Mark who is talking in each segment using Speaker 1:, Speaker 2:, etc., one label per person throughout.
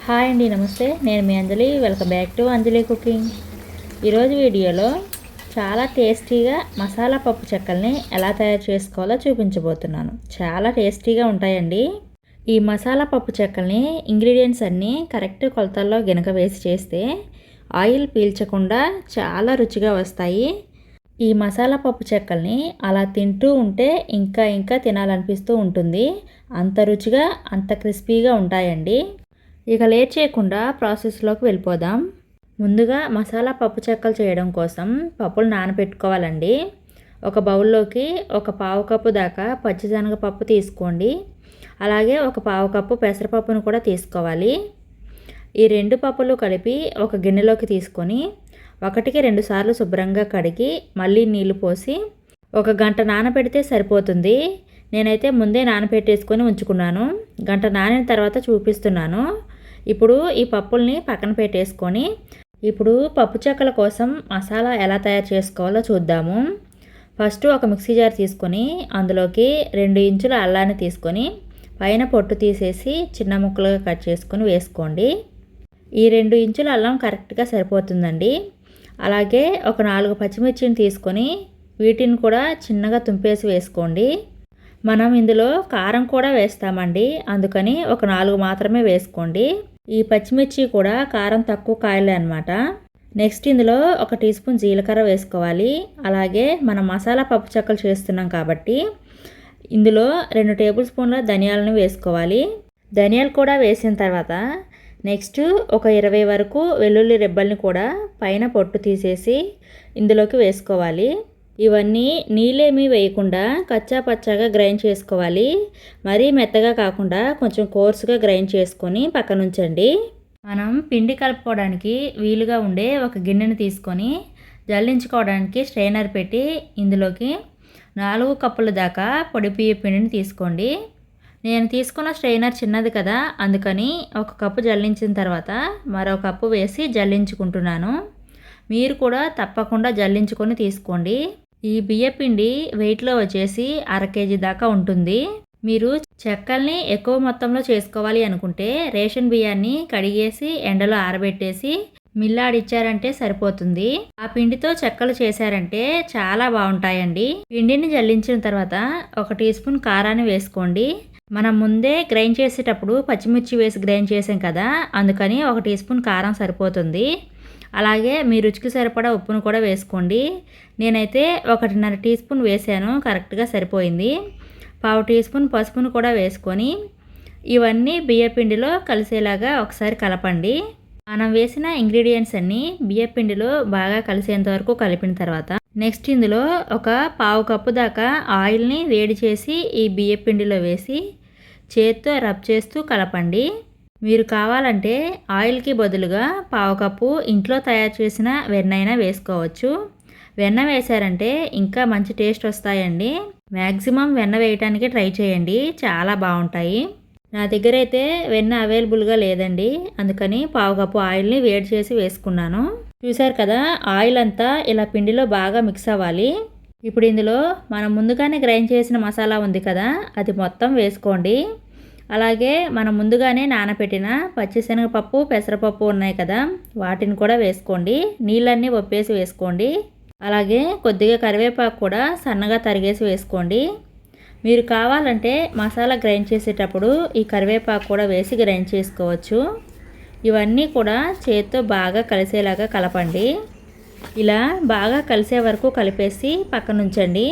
Speaker 1: Hi అండి, నమస్తే. నేను మీ Anjali. Welcome back to Anjali cooking. ఈరోజు వీడియోలో చాలా టేస్టీగా మసాలా పప్పు చెక్కల్ని ఎలా తయారు చేసుకోవాలో చూపించబోతున్నాను. చాలా టేస్టీగా ఉంటాయండి. ఈ మసాలా పప్పు చెక్కల్ని ఇంగ్రీడియంట్స్ అన్నీ కరెక్ట్ కొలతల్లో గినక వేసి చేస్తే ఆయిల్ పీల్చకుండా చాలా రుచిగా వస్తాయి. ఈ మసాలా పప్పు చెక్కల్ని అలా తింటూ ఉంటే ఇంకా తినాలనిపిస్తూ ఉంటుంది. అంత రుచిగా, అంత క్రిస్పీగా ఉంటాయండి. ఇక లేట్ చేయకుండా ప్రాసెస్లోకి వెళ్ళిపోదాం. ముందుగా మసాలా పప్పు చెక్కలు చేయడం కోసం పప్పులు నానబెట్టుకోవాలండి. ఒక బౌల్లోకి ఒక పావు కప్పు దాకా పచ్చిశనగపప్పు తీసుకోండి. అలాగే ఒక పావు కప్పు పెసరపప్పును కూడా తీసుకోవాలి. ఈ రెండు పప్పులు కలిపి ఒక గిన్నెలోకి తీసుకొని 1-2 సార్లు శుభ్రంగా కడిగి మళ్ళీ నీళ్లు పోసి 1 గంట నానబెడితే సరిపోతుంది. నేనైతే ముందే నానబెట్టేసుకొని ఉంచుకున్నాను. గంట నానిన తర్వాత చూపిస్తున్నాను. ఇప్పుడు ఈ పప్పుల్ని పక్కన పెట్టేసుకొని ఇప్పుడు పప్పు చెక్కల కోసం మసాలా ఎలా తయారు చేసుకోవాలో చూద్దాము. ఫస్ట్ ఒక మిక్సీ జార్ తీసుకొని అందులోకి 2 ఇంచుల అల్లాన్ని తీసుకొని పైన పొట్టు తీసేసి చిన్న ముక్కలుగా కట్ చేసుకొని వేసుకోండి. ఈ 2 ఇంచుల అల్లం కరెక్ట్గా సరిపోతుందండి. అలాగే ఒక 4 పచ్చిమిర్చిని తీసుకొని వీటిని కూడా చిన్నగా తుంపేసి వేసుకోండి. మనం ఇందులో కారం కూడా వేస్తామండి, అందుకని ఒక 4 మాత్రమే వేసుకోండి. ఈ పచ్చిమిర్చి కూడా కారం తక్కువ కాయలే అనమాట. నెక్స్ట్ ఇందులో 1 టీ స్పూన్ జీలకర్ర వేసుకోవాలి. అలాగే మనం మసాలా పప్పు చెక్కలు చేస్తున్నాం కాబట్టి ఇందులో 2 టేబుల్ స్పూన్ల ధనియాలను వేసుకోవాలి. ధనియాలు కూడా వేసిన తర్వాత నెక్స్ట్ ఒక 20 వరకు వెల్లుల్లి రెబ్బల్ని కూడా పైన పొట్టు తీసేసి ఇందులోకి వేసుకోవాలి. ఇవన్నీ నీళ్ళేమీ వేయకుండా కచ్చా పచ్చాగా గ్రైండ్ చేసుకోవాలి. మరీ మెత్తగా కాకుండా కొంచెం కోర్సుగా గ్రైండ్ చేసుకొని పక్కన ఉంచండి. మనం పిండి కలుపుకోవడానికి వీలుగా ఉండే ఒక గిన్నెని తీసుకొని జల్లించుకోవడానికి స్ట్రైనర్ పెట్టి ఇందులోకి 4 కప్పుల దాకా పొడి బియ్య పిండిని తీసుకోండి. నేను తీసుకున్న స్ట్రైనర్ చిన్నది కదా, అందుకని 1 కప్పు జల్లించిన తర్వాత మరో కప్పు వేసి జల్లించుకుంటున్నాను. మీరు కూడా తప్పకుండా జల్లించుకొని తీసుకోండి. ఈ బియ్యపిండి వెయిట్లో వచ్చేసి 1/2 కేజీ దాకా ఉంటుంది. మీరు చెక్కల్ని ఎక్కువ మొత్తంలో చేసుకోవాలి అనుకుంటే రేషన్ బియ్యాన్ని కడిగేసి ఎండలో ఆరబెట్టేసి మిల్లాడిచ్చారంటే సరిపోతుంది. ఆ పిండితో చెక్కలు చేశారంటే చాలా బాగుంటాయండి. పిండిని జల్లించిన తర్వాత 1 టీ స్పూన్ కారాన్ని వేసుకోండి. మనం ముందే గ్రైండ్ చేసేటప్పుడు పచ్చిమిర్చి వేసి గ్రైండ్ చేసాం కదా, అందుకని 1 టీ స్పూన్ కారం సరిపోతుంది. అలాగే మీ రుచికి సరిపడా ఉప్పును కూడా వేసుకోండి. నేనైతే 1.5 టీ స్పూన్ వేసాను, కరెక్ట్గా సరిపోయింది. పావు టీ స్పూన్ పసుపును కూడా వేసుకొని ఇవన్నీ బియ్యపిండిలో కలిసేలాగా ఒకసారి కలపండి. మనం వేసిన ఇంగ్రీడియంట్స్ అన్నీ బియ్యపిండిలో బాగా కలిసేంత వరకు కలిపిన తర్వాత నెక్స్ట్ ఇందులో ఒక పావు కప్పు దాకా ఆయిల్ని వేడి చేసి ఈ బియ్యపిండిలో వేసి చేత్తో రబ్ చేస్తూ కలపండి. మీరు కావాలంటే ఆయిల్కి బదులుగా పావు కప్పు ఇంట్లో తయారు చేసిన వెన్నైనా వేసుకోవచ్చు. వెన్న వేశారంటే ఇంకా మంచి టేస్ట్ వస్తాయండి. మ్యాక్సిమం వెన్న వేయటానికి ట్రై చేయండి, చాలా బాగుంటాయి. నా దగ్గర అయితే వెన్న అవైలబుల్గా లేదండి, అందుకని పావు కప్పు ఆయిల్ని వేడి చేసి వేసుకున్నాను. చూసారు కదా, ఆయిల్ అంతా ఇలా పిండిలో బాగా మిక్స్ అవ్వాలి. ఇప్పుడు ఇందులో మనం ముందుగానే గ్రైండ్ చేసిన మసాలా ఉంది కదా, అది మొత్తం వేసుకోండి. అలాగే మనం ముందుగానే నానబెట్టిన పచ్చిశనగపప్పు, పెసరపప్పు ఉన్నాయి కదా, వాటిని కూడా వేసుకోండి. నీళ్ళన్నీ ఒప్పేసి వేసుకోండి. అలాగే కొద్దిగా కరివేపాకు కూడా సన్నగా తరిగేసి వేసుకోండి. మీరు కావాలంటే మసాలా గ్రైండ్ చేసేటప్పుడు ఈ కరివేపాకు కూడా వేసి గ్రైండ్ చేసుకోవచ్చు. ఇవన్నీ కూడా చేత్తో బాగా కలిసేలాగా కలపండి. ఇలా బాగా కలిసే వరకు కలిపేసి పక్కన ఉంచండి.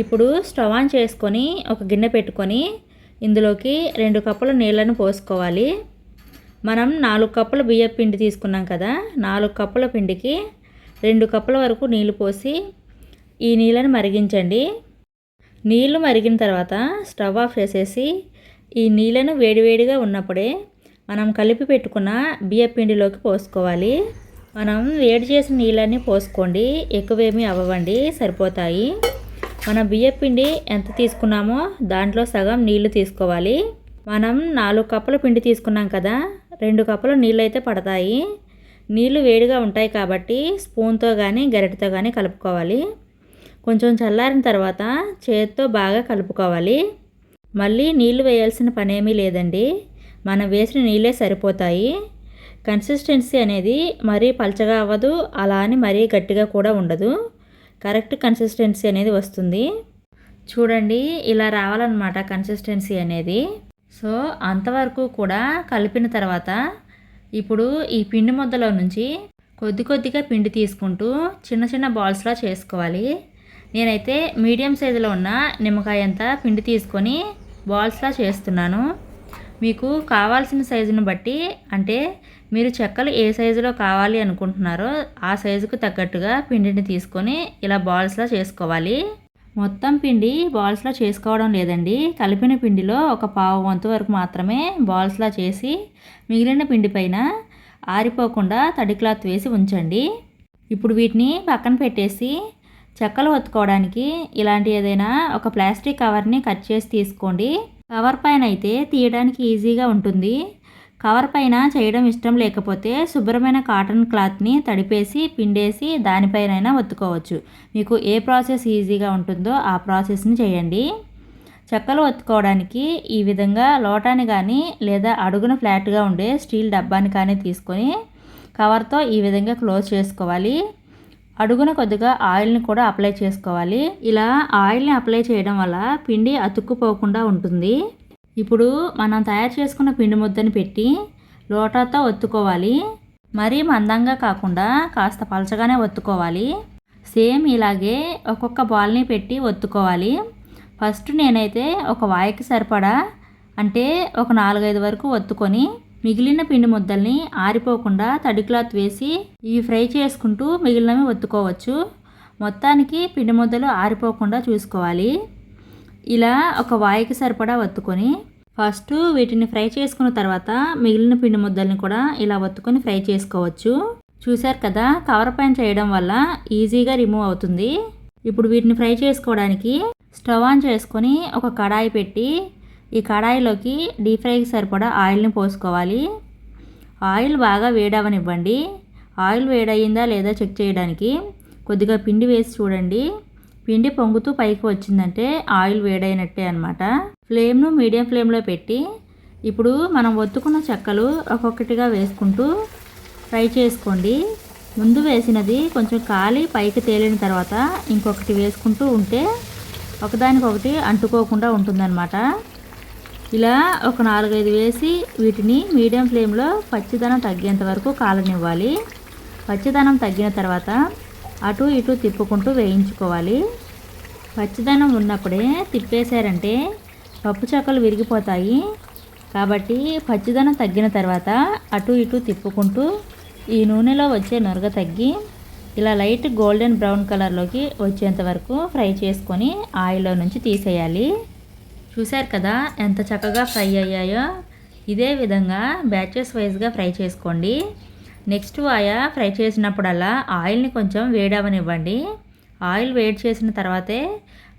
Speaker 1: ఇప్పుడు స్టవ్ ఆన్ చేసుకొని ఒక గిన్నె పెట్టుకొని ఇందులోకి 2 కప్పుల నీళ్ళను పోసుకోవాలి. మనం 4 కప్పుల బియ్య పిండి తీసుకున్నాం కదా, 4 కప్పుల పిండికి 2 కప్పుల వరకు నీళ్లు పోసి ఈ నీళ్ళని మరిగించండి. నీళ్లు మరిగిన తర్వాత స్టవ్ ఆఫ్ చేసేసి ఈ నీళ్ళను వేడివేడిగా ఉన్నప్పుడే మనం కలిపి పెట్టుకున్న బియ్య పిండిలోకి పోసుకోవాలి. మనం వేడి చేసిన నీళ్ళని పోసుకోండి, ఎక్కువేమీ అవ్వండి, సరిపోతాయి. మన బియ్యపిండి ఎంత తీసుకున్నామో దాంట్లో సగం నీళ్లు తీసుకోవాలి. మనం 4 కప్పుల పిండి తీసుకున్నాం కదా, 2 కప్పుల నీళ్ళు అయితే పడతాయి. నీళ్లు వేడిగా ఉంటాయి కాబట్టి స్పూన్తో కానీ గరిటెతో కానీ కలుపుకోవాలి. కొంచెం చల్లారిన తర్వాత చేత్తో బాగా కలుపుకోవాలి. మళ్ళీ నీళ్లు వేయాల్సిన పనేమీ లేదండి. మనం వేసిన నీళ్ళే సరిపోతాయి. కన్సిస్టెన్సీ అనేది మరీ పలచగా అవ్వదు, అలా అని మరీ గట్టిగా కూడా ఉండదు. కరెక్ట్ కన్సిస్టెన్సీ అనేది వస్తుంది. చూడండి, ఇలా రావాలన్నమాట కన్సిస్టెన్సీ అనేది. సో అంతవరకు కూడా కలిపిన తర్వాత ఇప్పుడు ఈ పిండి ముద్దలో నుంచి కొద్దిగా పిండి తీసుకుంటూ చిన్న చిన్న బాల్స్లా చేసుకోవాలి. నేనైతే మీడియం సైజులో ఉన్న నిమ్మకాయ అంత పిండి తీసుకొని బాల్స్లా చేస్తున్నాను. మీకు కావాల్సిన సైజును బట్టి, అంటే మీరు చెక్కలు ఏ సైజులో కావాలి అనుకుంటున్నారో ఆ సైజుకు తగ్గట్టుగా పిండిని తీసుకొని ఇలా బాల్స్లా చేసుకోవాలి. మొత్తం పిండి బాల్స్లా చేసుకోవడం లేదండి, కలిపిన పిండిలో ఒక పావు వంతు వరకు మాత్రమే బాల్స్లా చేసి మిగిలిన పిండి పైన ఆరిపోకుండా తడి క్లాత్ వేసి ఉంచండి. ఇప్పుడు వీటిని పక్కన పెట్టేసి చెక్కలు ఒత్తుకోవడానికి ఇలాంటి ఏదైనా ఒక ప్లాస్టిక్ కవర్ని కట్ చేసి తీసుకోండి. కవర్ పైన అయితే తీయడానికి ఈజీగా ఉంటుంది. కవర్ పైన చేయడం ఇష్టం లేకపోతే శుభ్రమైన కాటన్ క్లాత్ని తడిపేసి పిండేసి దానిపైన ఒత్తుకోవచ్చు. మీకు ఏ ప్రాసెస్ ఈజీగా ఉంటుందో ఆ ప్రాసెస్ని చేయండి. చెక్కలు ఒత్తుకోవడానికి ఈ విధంగా లోటాని కానీ లేదా అడుగున ఫ్లాట్గా ఉండే స్టీల్ డబ్బాని కానీ తీసుకొని కవర్తో ఈ విధంగా క్లోజ్ చేసుకోవాలి. అడుగున కొద్దిగా ఆయిల్ని కూడా అప్లై చేసుకోవాలి. ఇలా ఆయిల్ని అప్లై చేయడం వల్ల పిండి అతుక్కుపోకుండా ఉంటుంది. ఇప్పుడు మనం తయారు చేసుకున్న పిండి ముద్దని పెట్టి లోటాతో ఒత్తుకోవాలి. మరీ మందంగా కాకుండా కాస్త పలచగానే ఒత్తుకోవాలి. సేమ్ ఇలాగే ఒక్కొక్క బాల్ని పెట్టి ఒత్తుకోవాలి. ఫస్ట్ నేనైతే ఒక వాయికి సరిపడా, అంటే ఒక 4-5 వరకు ఒత్తుకొని మిగిలిన పిండి ముద్దల్ని ఆరిపోకుండా తడి క్లాత్ వేసి ఇవి ఫ్రై చేసుకుంటూ మిగిలినవి ఒత్తుకోవచ్చు. మొత్తానికి పిండి ముద్దలు ఆరిపోకుండా చూసుకోవాలి. ఇలా ఒక వాయికి సరిపడా ఒత్తుకొని ఫస్ట్ వీటిని ఫ్రై చేసుకున్న తర్వాత మిగిలిన పిండి ముద్దల్ని కూడా ఇలా ఒత్తుకొని ఫ్రై చేసుకోవచ్చు. చూశారు కదా, కవర్ పైన చేయడం వల్ల ఈజీగా రిమూవ్ అవుతుంది. ఇప్పుడు వీటిని ఫ్రై చేసుకోవడానికి స్టవ్ ఆన్ చేసుకొని ఒక కడాయి పెట్టి ఈ కడాయిలోకి డీప్ ఫ్రైకి సరిపడా ఆయిల్ని పోసుకోవాలి. ఆయిల్ బాగా వేడవనివ్వండి. ఆయిల్ వేడయిందా లేదా చెక్ చేయడానికి కొద్దిగా పిండి వేసి చూడండి. పిండి పొంగుతూ పైకి వచ్చిందంటే ఆయిల్ వేడైనట్టే అనమాట. ఫ్లేమ్ను మీడియం ఫ్లేమ్లో పెట్టి ఇప్పుడు మనం ఒత్తుకున్న చెక్కలు ఒక్కొక్కటిగా వేసుకుంటూ ఫ్రై చేసుకోండి. ముందు వేసినది కొంచెం కాలి పైకి తేలిన తర్వాత ఇంకొకటి వేసుకుంటూ ఉంటే ఒకదానికొకటి అంటుకోకుండా ఉంటుందన్నమాట. ఇలా ఒక 4-5 వేసి వీటిని మీడియం ఫ్లేమ్లో పచ్చిదనం తగ్గేంత వరకు కాలనివ్వాలి. పచ్చిదనం తగ్గిన తర్వాత అటు ఇటు తిప్పుకుంటూ వేయించుకోవాలి. పచ్చిదనం ఉన్నప్పుడే తిప్పేశారంటే పప్పు చెక్కలు విరిగిపోతాయి. కాబట్టి పచ్చిదనం తగ్గిన తర్వాత అటు ఇటు తిప్పుకుంటూ ఈ నూనెలో వచ్చే నొరగ తగ్గి ఇలా లైట్ గోల్డెన్ బ్రౌన్ కలర్లోకి వచ్చేంత వరకు ఫ్రై చేసుకొని ఆయిల్లో నుంచి తీసేయాలి. చూశారు కదా ఎంత చక్కగా ఫ్రై అయ్యాయో. ఇదే విధంగా బ్యాచెస్ వైజ్గా ఫ్రై చేసుకోండి. నెక్స్ట్ ఫ్రై చేసినప్పుడల్లా ఆయిల్ని కొంచెం వేడవనివ్వండి. ఆయిల్ వేడి చేసిన తర్వాతే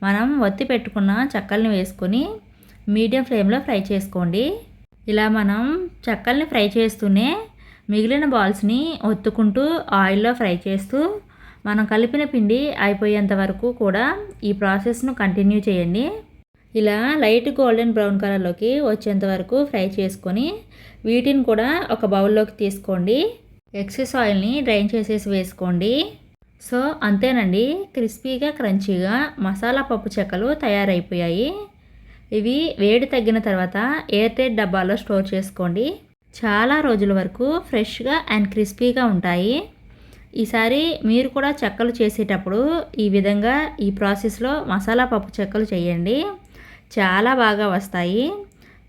Speaker 1: మనం ఒత్తి పెట్టుకున్న చెక్కల్ని వేసుకొని మీడియం ఫ్లేమ్లో ఫ్రై చేసుకోండి. ఇలా మనం చెక్కల్ని ఫ్రై చేస్తూనే మిగిలిన బాల్స్ని ఒత్తుకుంటూ ఆయిల్లో ఫ్రై చేస్తూ మనం కలిపిన పిండి అయిపోయేంత వరకు కూడా ఈ ప్రాసెస్ను కంటిన్యూ చేయండి. ఇలా లైట్ గోల్డెన్ బ్రౌన్ కలర్లోకి వచ్చేంత వరకు ఫ్రై చేసుకొని వీటిని కూడా ఒక బౌల్లోకి తీసుకోండి. ఎక్సెస్ ఆయిల్ని డ్రైన్ చేసేసి వేసుకోండి. సో అంతేనండి, క్రిస్పీగా క్రంచీగా మసాలా పప్పు చెక్కలు తయారైపోయాయి. ఇవి వేడి తగ్గిన తర్వాత ఎయిర్ టైట్ డబ్బాలో స్టోర్ చేసుకోండి. చాలా రోజుల వరకు ఫ్రెష్గా అండ్ క్రిస్పీగా ఉంటాయి. ఈసారి మీరు కూడా చెక్కలు చేసేటప్పుడు ఈ విధంగా ఈ ప్రాసెస్లో మసాలా పప్పు చెక్కలు చేయండి. చాలా బాగా వస్తాయి.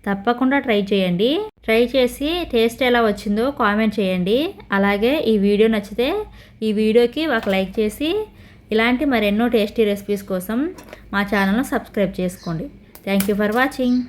Speaker 1: తప్పకుండా ట్రై చేయండి. ట్రై చేసి టేస్ట్ ఎలా వచ్చిందో కామెంట్ చేయండి. అలాగే ఈ వీడియో నచ్చితే ఈ వీడియోకి ఒక లైక్ చేసి ఇలాంటి మరెన్నో టేస్టీ రెసిపీస్ కోసం మా ఛానల్ను సబ్స్క్రైబ్ చేసుకోండి. Thank you for watching.